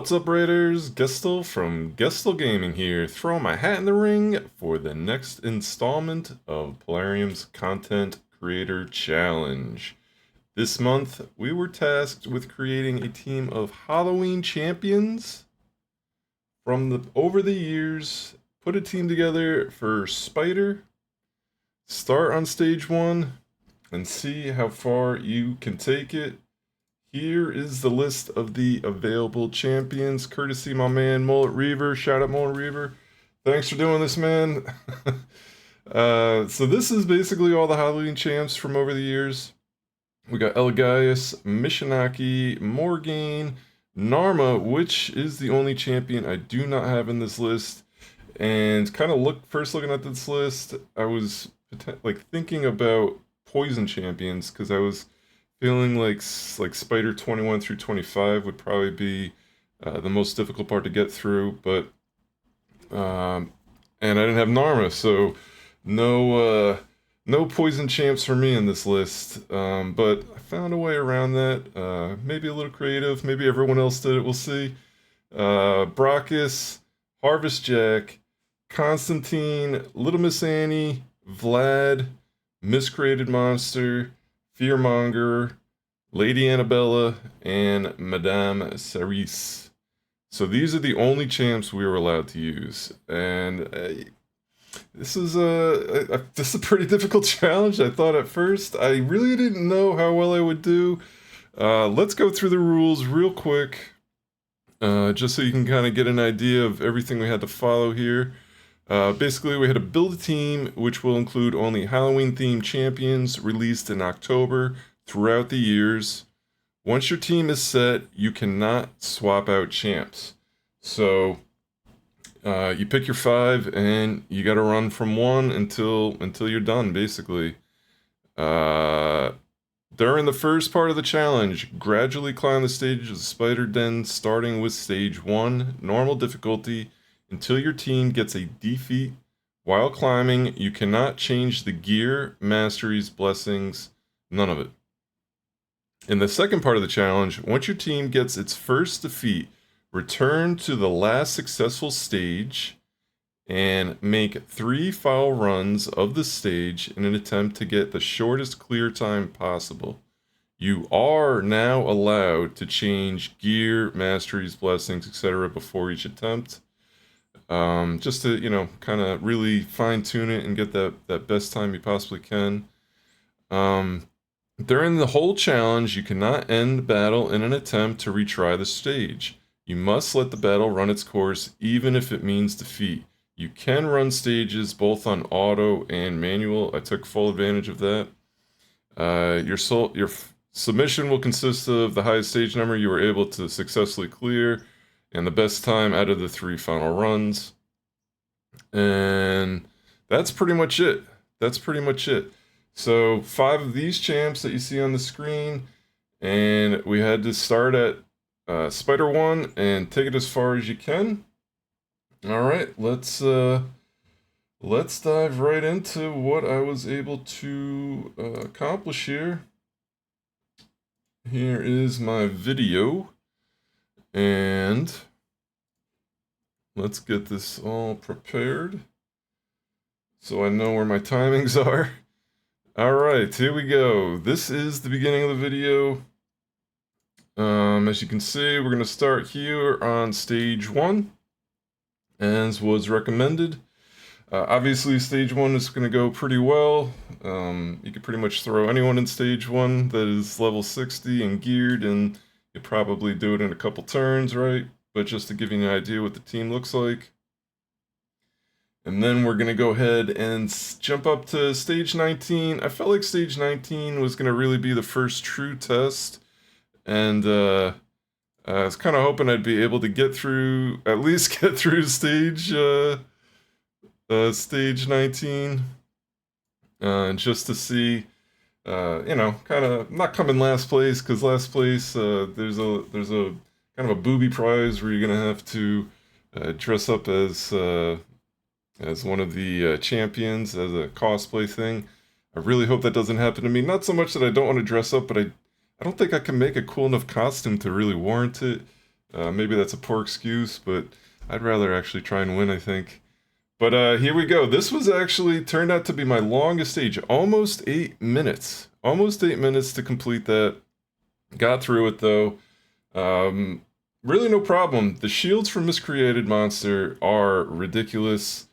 What's up, Raiders? Gestel from Gestel Gaming here, throwing my hat in the ring for the next installment of Plarium's Content Creator Challenge. This month, we were tasked with creating a team of Halloween champions from over the years. Put a team together for Spider, start on stage 1, and see how far you can take it. Here is the list of the available champions, courtesy my man Mullet Reaver. Shout out Mullet Reaver. Thanks for doing this, man. So this is basically all the Halloween champs from over the years. We got Elagaius, Mishinaki, Morgaine, Narma, which is the only champion I do not have in this list. And kind of first looking at this list, I was thinking about poison champions because I was feeling like Spider 21 through 25 would probably be the most difficult part to get through, but and I didn't have Narma, so no poison champs for me in this list. But I found a way around that. Maybe a little creative. Maybe everyone else did it. We'll see. Brachus, Harvest Jack, Constantine, Little Miss Annie, Vlad, Miscreated Monster, Fearmonger, Lady Annabella, and Madame Cerise. So these are the only champs we were allowed to use, and this is a pretty difficult challenge. I thought at first I really didn't know how well I would do. Let's go through the rules real quick, just so you can kind of get an idea of everything we had to follow here. Basically, we had to build a team which will include only Halloween-themed champions released in October throughout the years. Once your team is set, you cannot swap out champs. So, you pick your 5, and you got to run from 1 until you're done, basically. During the first part of the challenge, gradually climb the stages of the Spider Den, starting with stage 1, normal difficulty, until your team gets a defeat. While climbing, you cannot change the gear, masteries, blessings, none of it. In the second part of the challenge, once your team gets its first defeat, return to the last successful stage and make 3 foul runs of the stage in an attempt to get the shortest clear time possible. You are now allowed to change gear, masteries, blessings, etc. before each attempt. Just to, kind of really fine-tune it and get that best time you possibly can. During the whole challenge, you cannot end battle in an attempt to retry the stage. You must let the battle run its course, even if it means defeat. You can run stages both on auto and manual. I took full advantage of that. Your submission will consist of the highest stage number you were able to successfully clear, and the best time out of the 3 final runs. And that's pretty much it. So 5 of these champs that you see on the screen, and we had to start at Spider 1 and take it as far as you can. All right, let's dive right into what I was able to accomplish here. Here is my video. And let's get this all prepared so I know where my timings are. All right, here we go. This is the beginning of the video. As you can see, we're going to start here on stage 1, as was recommended. Obviously, stage 1 is going to go pretty well. You could pretty much throw anyone in stage 1 that is level 60 and geared, and you probably do it in a couple turns, right? But just to give you an idea what the team looks like. And then we're going to go ahead and jump up to stage 19. I felt like stage 19 was going to really be the first true test. And I was kind of hoping I'd be able to at least get through stage 19. Just to see, kind of not come in last place, because last place there's a kind of a booby prize where you're gonna have to dress up as one of the champions, as a cosplay thing. I really hope that doesn't happen to me. Not so much that I don't want to dress up, but I don't think I can make a cool enough costume to really warrant it. Maybe that's a poor excuse, but I'd rather actually try and win, I think. But here we go. This was actually turned out to be my longest stage, almost 8 minutes. Almost 8 minutes to complete that. Got through it though. Um, really no problem. The shields from Miscreated Monster are ridiculous.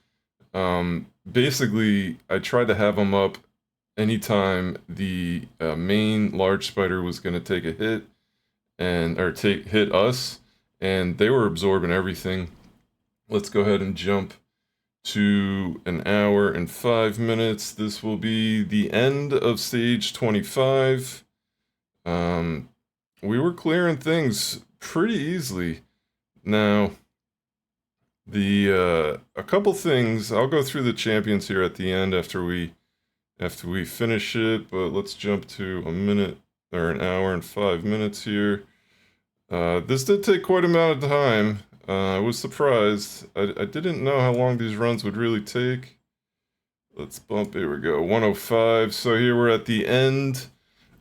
Basically, I tried to have them up anytime the main large spider was going to take a hit or hit us, and they were absorbing everything. Let's go ahead and jump to an hour and 5 minutes. This will be the end of stage 25. We were clearing things pretty easily. Now, a couple things. I'll go through the champions here at the end after we finish it. But let's jump to a minute or an hour and 5 minutes here. This did take quite a amount of time. I was surprised. I didn't know how long these runs would really take. Let's bump. Here we go. 105. So here we're at the end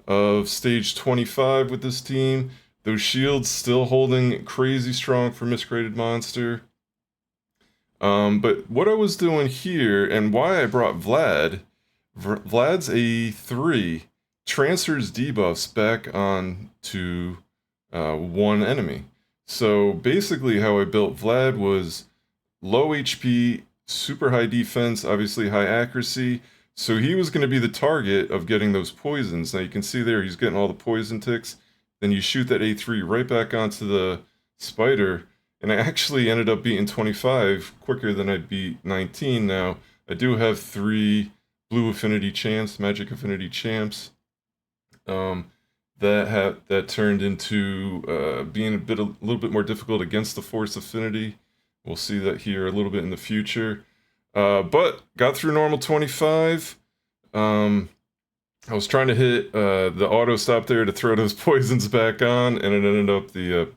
of stage 25 with this team. Those shields still holding crazy strong for Miscreated Monster. But what I was doing here, and why I brought Vlad's A3 transfers debuffs back on to one enemy. So basically how I built Vlad was low HP, super high defense, obviously high accuracy. So he was going to be the target of getting those poisons. Now you can see there he's getting all the poison ticks. Then you shoot that A3 right back onto the spider. And I actually ended up beating 25 quicker than I beat 19. Now, I do have 3 blue affinity champs, magic affinity champs. That turned into being a little bit more difficult against the force affinity. We'll see that here a little bit in the future. But got through normal 25. I was trying to hit the auto stop there to throw those poisons back on, and it ended up the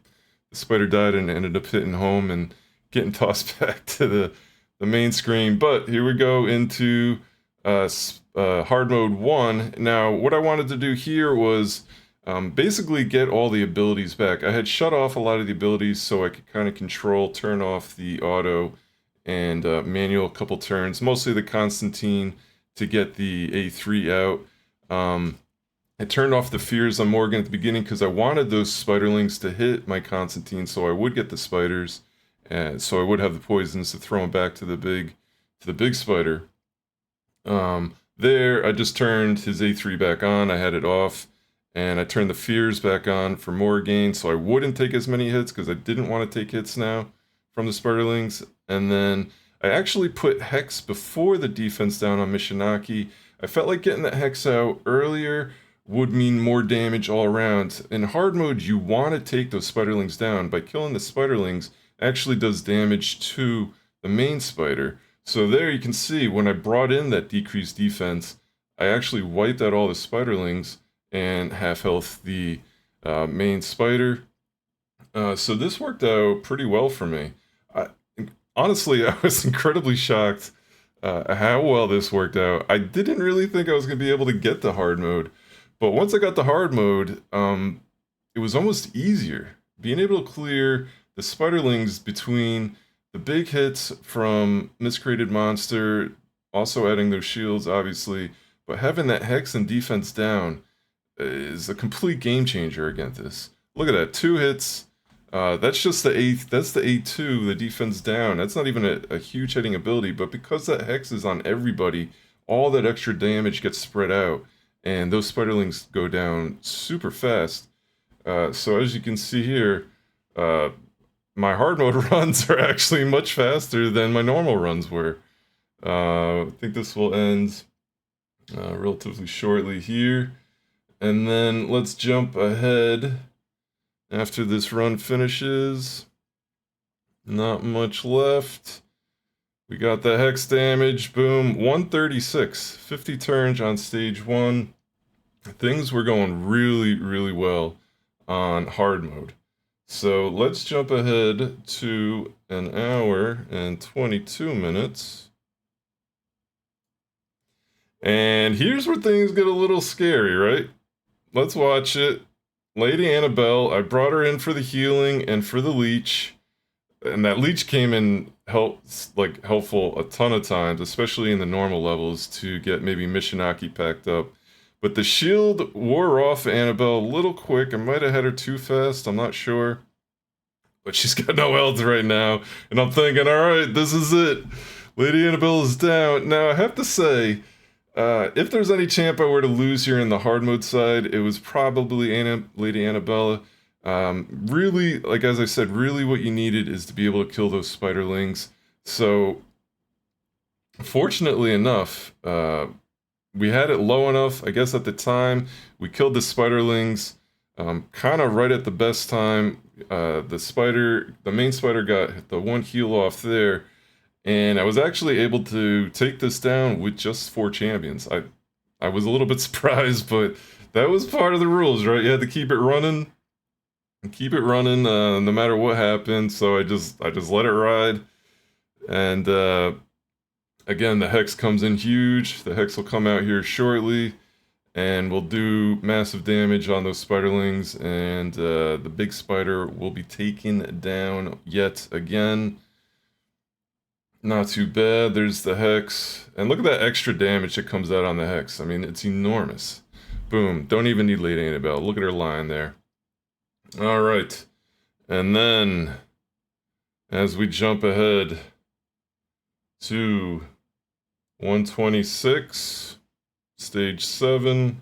spider died and ended up hitting home and getting tossed back to the main screen. But here we go into hard mode 1. Now, what I wanted to do here was basically get all the abilities back. I had shut off a lot of the abilities so I could kind of turn off the auto and manual a couple turns, mostly the Constantine to get the A3 out. I turned off the fears on Morgan at the beginning because I wanted those spiderlings to hit my Constantine so I would get the spiders, and so I would have the poisons to throw them back to the big spider. There, I just turned his A3 back on. I had it off, and I turned the fears back on for more gain so I wouldn't take as many hits because I didn't want to take hits now from the spiderlings. And then I actually put Hex before the defense down on Mishinaki. I felt like getting that Hex out earlier would mean more damage all around. In hard mode, you want to take those spiderlings down. By killing the spiderlings, actually does damage to the main spider. So there you can see, when I brought in that decreased defense, I actually wiped out all the spiderlings and half health the main spider. So this worked out pretty well for me. Honestly, I was incredibly shocked how well this worked out. I didn't really think I was going to be able to get to hard mode. But once I got to hard mode, it was almost easier. Being able to clear the spiderlings between the big hits from Miscreated Monster, also adding those shields, obviously, but having that Hex and defense down is a complete game changer against this. Look at that, 2 hits. That's just the A2, the defense down. That's not even a huge hitting ability, but because that Hex is on everybody, all that extra damage gets spread out, and those spiderlings go down super fast. So as you can see here, my hard mode runs are actually much faster than my normal runs were. I think this will end relatively shortly here. And then let's jump ahead after this run finishes. Not much left. We got the Hex damage, boom, 136, 50 turns on stage 1. Things were going really, really well on hard mode. So let's jump ahead to an hour and 22 minutes. And here's where things get a little scary, right? Let's watch it. Lady Annabelle, I brought her in for the healing and for the leech. And that leech came in helpful a ton of times, especially in the normal levels, to get maybe Mishinaki packed up. But the shield wore off Annabelle a little quick. I might have had her too fast, I'm not sure. But she's got no health right now. And I'm thinking, alright, this is it. Lady Annabelle is down. Now, I have to say, if there's any champ I were to lose here in the hard mode side, it was probably Lady Annabella. Really, like as I said, really what you needed is to be able to kill those spiderlings. So, fortunately enough, we had it low enough, I guess at the time, we killed the spiderlings kind of right at the best time. The main spider got the one heal off there, and I was actually able to take this down with just 4 champions. I was a little bit surprised, but that was part of the rules, right? You had to keep it running. Keep it running no matter what happened, so I just let it ride. And again, the Hex comes in huge. The Hex will come out here shortly, and will do massive damage on those spiderlings, and the big spider will be taken down yet again. Not too bad. There's the Hex, and look at that extra damage that comes out on the Hex. I mean, it's enormous. Boom. Don't even need Lady Annabelle. Look at her line there. Alright, and then, as we jump ahead to 126, stage 7,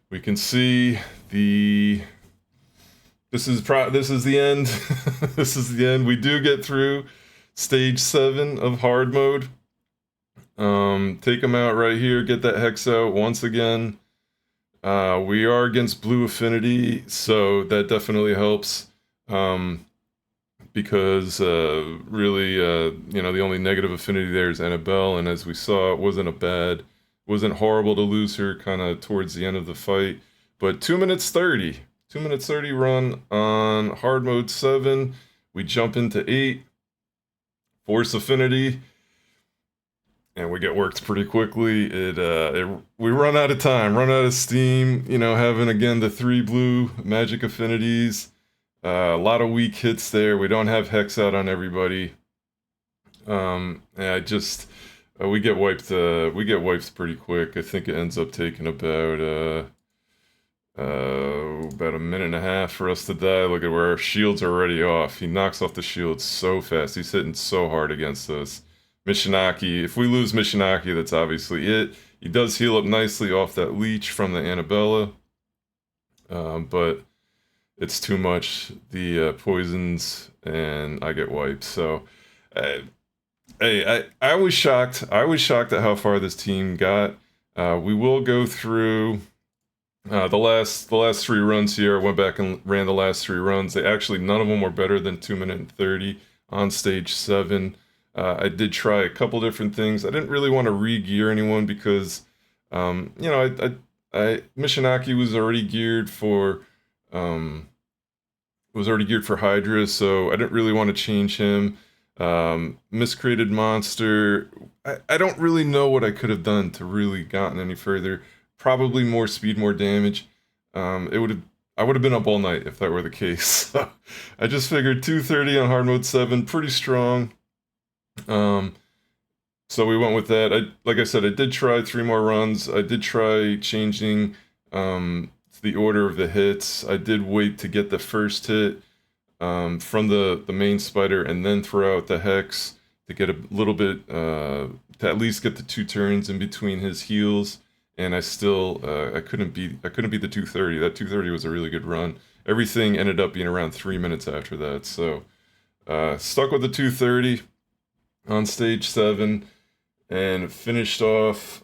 we can see this is the end. This is the end. We do get through stage 7 of hard mode. Take them out right here, get that Hex out once again. We are against blue affinity, so that definitely helps, because really, you know, the only negative affinity there is Annabelle, and as we saw, it wasn't horrible to lose her kind of towards the end of the fight. But 2 minutes 30 run on hard mode 7. We jump into 8, force affinity. And we get worked pretty quickly. We run out of time, run out of steam. You know, having again the 3 blue magic affinities, a lot of weak hits there. We don't have Hex out on everybody. We get wiped. We get wiped pretty quick. I think it ends up taking about a minute and a half for us to die. Look at where our shields are already off. He knocks off the shields so fast. He's hitting so hard against us. Mishinaki, if we lose Mishinaki, that's obviously it. He does heal up nicely off that leech from the Annabella, but it's too much. The poisons, and I get wiped. So, hey, I was shocked. I was shocked at how far this team got. We will go through the last 3 runs here. I went back and ran the last 3 runs. None of them were better than 2 minutes and 30 on stage 7. I did try a couple different things. I didn't really want to re-gear anyone because, you know, Mishinaki was already geared for Hydra, so I didn't really want to change him. Miscreated monster. I don't really know what I could have done to really gotten any further. Probably more speed, more damage. I would have been up all night if that were the case. I just figured 230 on hard mode 7, pretty strong. So we went with that. Like I said, I did try 3 more runs. I did try changing the order of the hits. I did wait to get the first hit from the main spider and then throw out the Hex to get a little bit, to at least get the 2 turns in between his heals. And I still, I couldn't beat the 230. That 230 was a really good run. Everything ended up being around 3 minutes after that. So, stuck with the 230 on stage 7 and finished it off.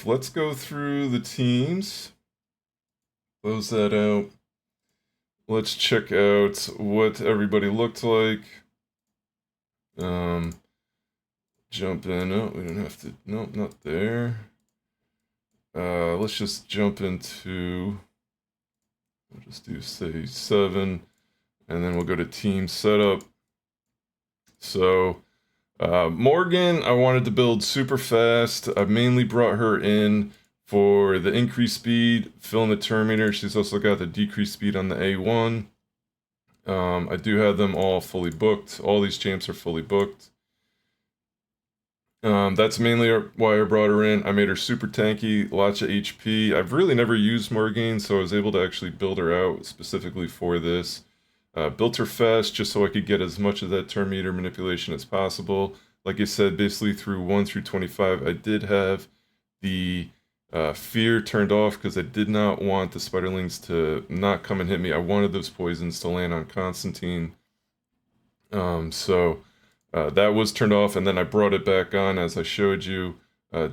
Let's go through the teams. Close that out. Let's check out what everybody looked like. Jump in. Oh, we don't have to. Nope, not there. Let's just jump into. We'll just do stage 7, and then we'll go to team setup. So, Morgan, I wanted to build super fast. I mainly brought her in For the increased speed, filling the Terminator, she's also got the decreased speed on the A1. I do have them all fully booked. All these champs are fully booked. That's mainly why I brought her in. I made her super tanky, lots of HP. I've really never used Morgane, so I was able to actually build her out specifically for this. Built her fast just so I could get as much of that turn meter manipulation as possible. Like I said, basically through 1 through 25, I did have the fear turned off because I did not want the spiderlings to not come and hit me. I wanted those poisons to land on Constantine. So that was turned off, and then I brought it back on as I showed you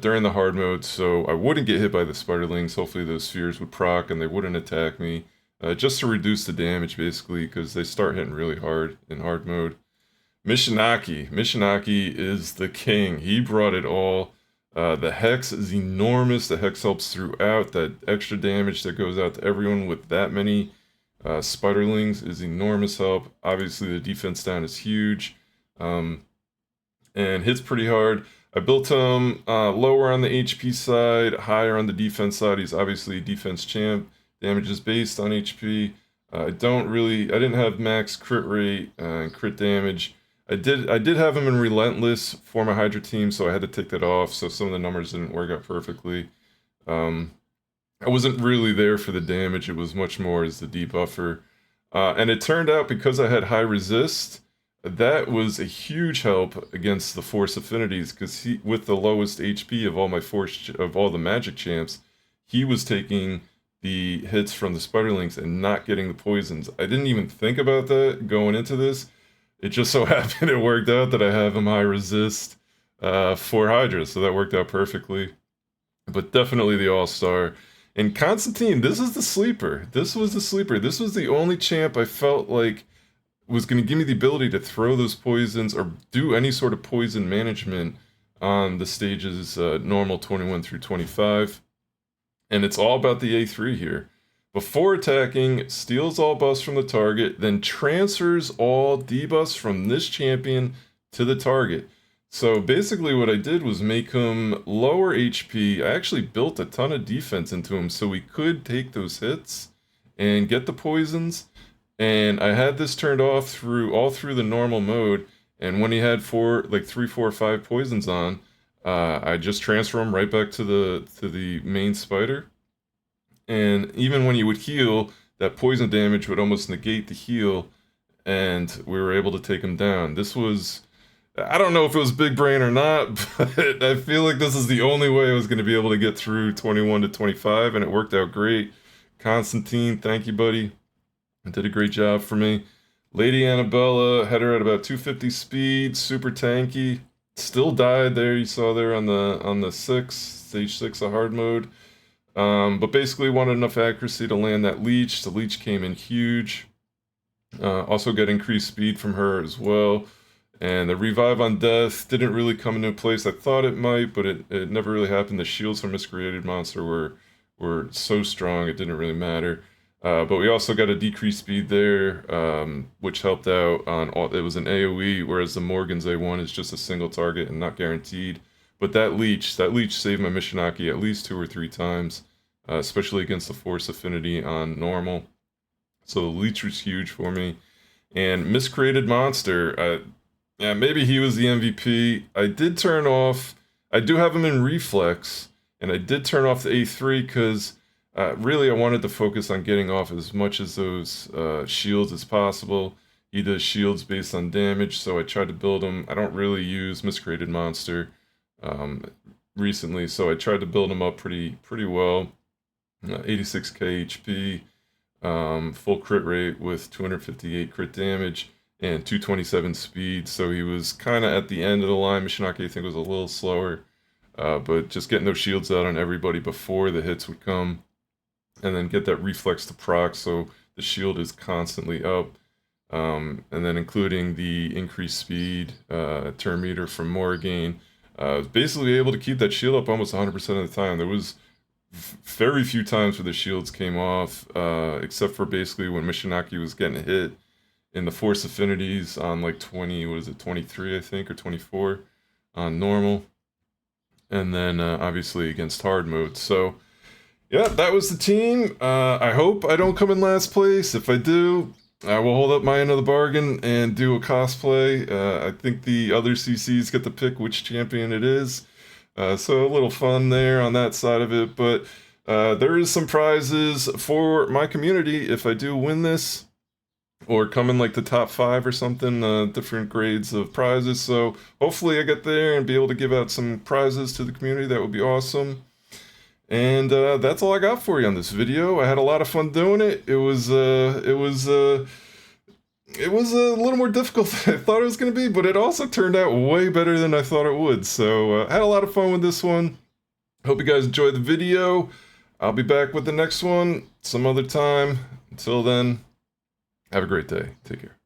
during the hard mode, so I wouldn't get hit by the spiderlings. Hopefully those spheres would proc and they wouldn't attack me, just to reduce the damage basically, because they start hitting really hard in hard mode. Mishinaki is the king. He brought it all. The Hex is enormous. The Hex helps throughout. That extra damage that goes out to everyone with that many spiderlings is enormous help. Obviously the defense down is huge, and hits pretty hard. I built him lower on the HP side, higher on the defense side. He's obviously a defense champ. Damage is based on HP. I didn't have max crit rate and crit damage. I did have him in Relentless for my Hydra team, so I had to take that off, so some of the numbers didn't work out perfectly. I wasn't really there for the damage, it was much more as the debuffer. And it turned out, because I had high resist, that was a huge help against the Force Affinities, because he, with the lowest HP of all the magic champs, he was taking the hits from the spiderlings and not getting the poisons. I didn't even think about that going into this. It just so happened it worked out that I have him high resist for Hydra, so that worked out perfectly. But definitely the all-star. And Constantine, this is the sleeper. This was the sleeper. This was the only champ I felt like was going to give me the ability to throw those poisons or do any sort of poison management on the stages normal 21 through 25. And it's all about the A3 here. Before attacking, steals all buffs from the target, then transfers all debuffs from this champion to the target. So basically what I did was make him lower HP. I actually built a ton of defense into him so we could take those hits and get the poisons. And I had this turned off all through the normal mode. And when he had 3, 4, 5 poisons on, I just transfer him right back to the main spider. And even when you would heal, that poison damage would almost negate the heal, and we were able to take him down. This was, I don't know if it was big brain or not, but I feel like this is the only way I was going to be able to get through 21 to 25, and it worked out great. Constantine, thank you, buddy. Did a great job for me. Lady Annabella had her at about 250 speed, super tanky. Still died there, you saw there on the stage 6 of hard mode. But basically wanted enough accuracy to land that leech. The leech came in huge. Also got increased speed from her as well. And the revive on death didn't really come into place. I thought it might, but it never really happened. The shields from Miscreated Monster were so strong it didn't really matter. But we also got a decreased speed there, which helped out on it was an AoE, whereas the Morgan's A1 is just a single target and not guaranteed. But that leech saved my Mishinaki at least 2 or 3 times, especially against the Force Affinity on normal. So the leech was huge for me. And Miscreated Monster, yeah, maybe he was the MVP. I do have him in Reflex, and I did turn off the A3 because really I wanted to focus on getting off as much of those shields as possible. He does shields based on damage, so I tried to build him. I don't really use Miscreated Monster recently, so I tried to build him up pretty well. 86k HP, full crit rate with 258 crit damage and 227 speed, so he was kind of at the end of the line. Mishinaki I think was a little slower, but just getting those shields out on everybody before the hits would come, and then get that reflex to proc so the shield is constantly up, and then including the increased speed turn meter from Morgane. Basically able to keep that shield up almost 100% of the time. There was very few times where the shields came off, except for basically when Mishinaki was getting hit in the Force Affinities on like 23 I think, or 24 on normal. and then obviously against hard mode. So yeah, that was the team. I hope I don't come in last place. If I do, I will hold up my end of the bargain and do a cosplay. I think the other CCs get to pick which champion it is. So a little fun there on that side of it. But there is some prizes for my community if I do win this, or come in like the top 5 or something, different grades of prizes. So hopefully I get there and be able to give out some prizes to the community. That would be awesome. And that's all I got for you on this video. I had a lot of fun doing it. It was a little more difficult than I thought it was going to be, but it also turned out way better than I thought it would. So I had a lot of fun with this one. Hope you guys enjoyed the video. I'll be back with the next one some other time. Until then, have a great day. Take care.